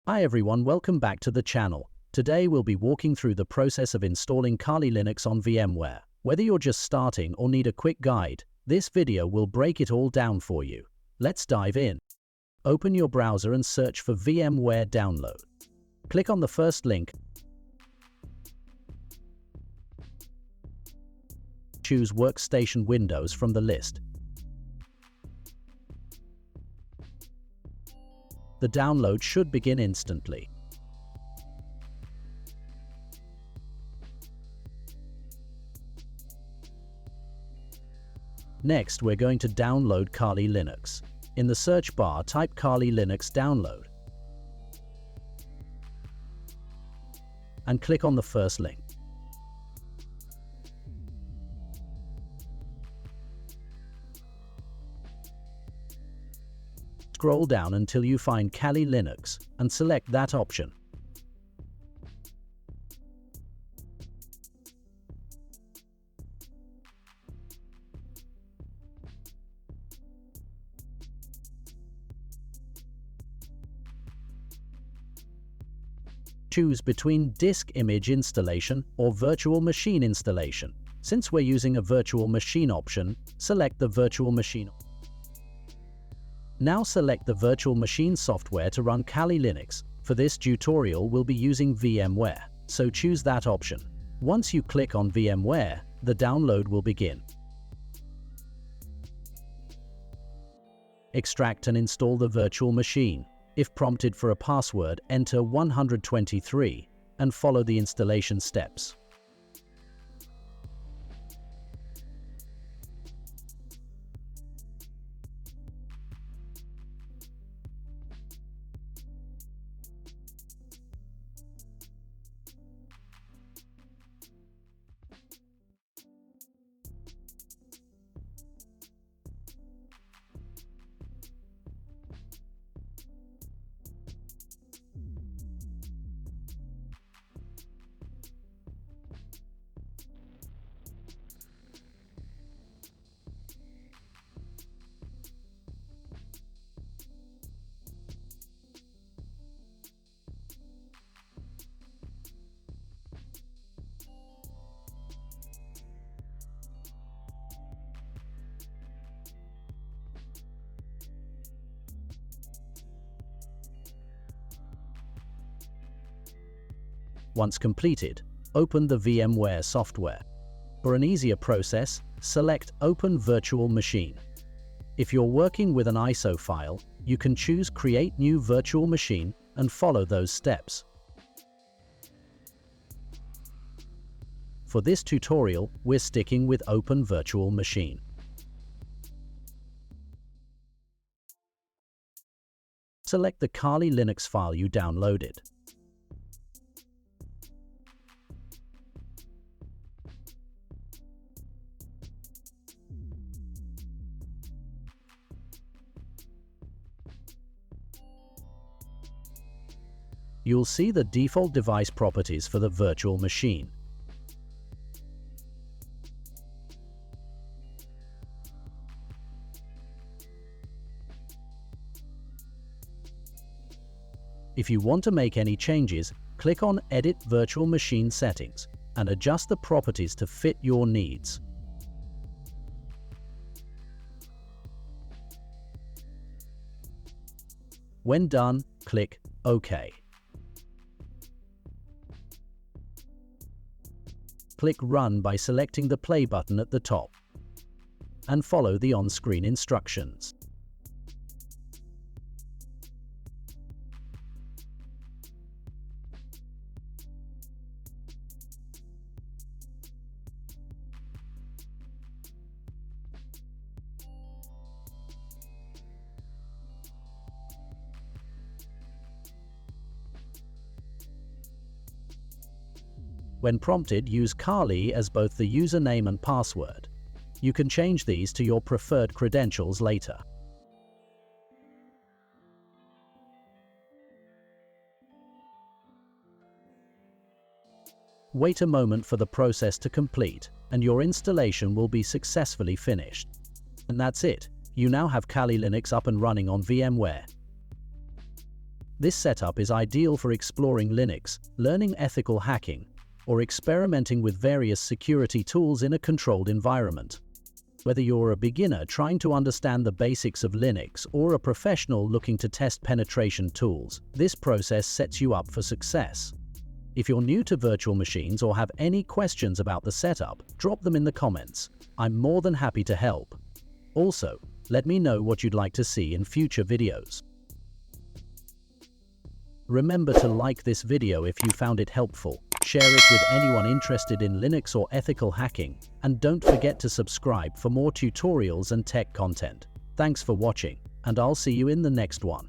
Hi everyone, welcome back to the channel. Today we'll be walking through the process of installing Kali Linux on VMware. Whether you're just starting or need a quick guide, this video will break it all down for you. Let's dive in. Open your browser and search for VMware Download. Click on the first link. Choose Workstation Windows from the list. The download should begin instantly. Next, we're going to download Kali Linux. In the search bar, type Kali Linux download and click on the first link. Scroll down until you find Kali Linux and select that option. Choose between disk image installation or virtual machine installation. Since we're using a virtual machine option, select the virtual machine. Now select the virtual machine software to run Kali Linux. For this tutorial, we'll be using VMware, so choose that option. Once you click on VMware, the download will begin. Extract and install the virtual machine. If prompted for a password, enter 123 and follow the installation steps. Once completed, open the VMware software. For an easier process, select Open Virtual Machine. If you're working with an ISO file, you can choose Create New Virtual Machine and follow those steps. For this tutorial, we're sticking with Open Virtual Machine. Select the Kali Linux file you downloaded. You'll see the default device properties for the virtual machine. If you want to make any changes, click on Edit Virtual Machine Settings and adjust the properties to fit your needs. When done, click OK. Click Run by selecting the play button at the top and follow the on-screen instructions. When prompted, use Kali as both the username and password. You can change these to your preferred credentials later. Wait a moment for the process to complete, and your installation will be successfully finished. And that's it. You now have Kali Linux up and running on VMware. This setup is ideal for exploring Linux, learning ethical hacking, or experimenting with various security tools in a controlled environment. Whether you're a beginner trying to understand the basics of Linux or a professional looking to test penetration tools, this process sets you up for success. If you're new to virtual machines or have any questions about the setup, drop them in the comments. I'm more than happy to help. Also, let me know what you'd like to see in future videos. Remember to like this video if you found it helpful, share it with anyone interested in Linux or ethical hacking, and don't forget to subscribe for more tutorials and tech content. Thanks for watching, and I'll see you in the next one.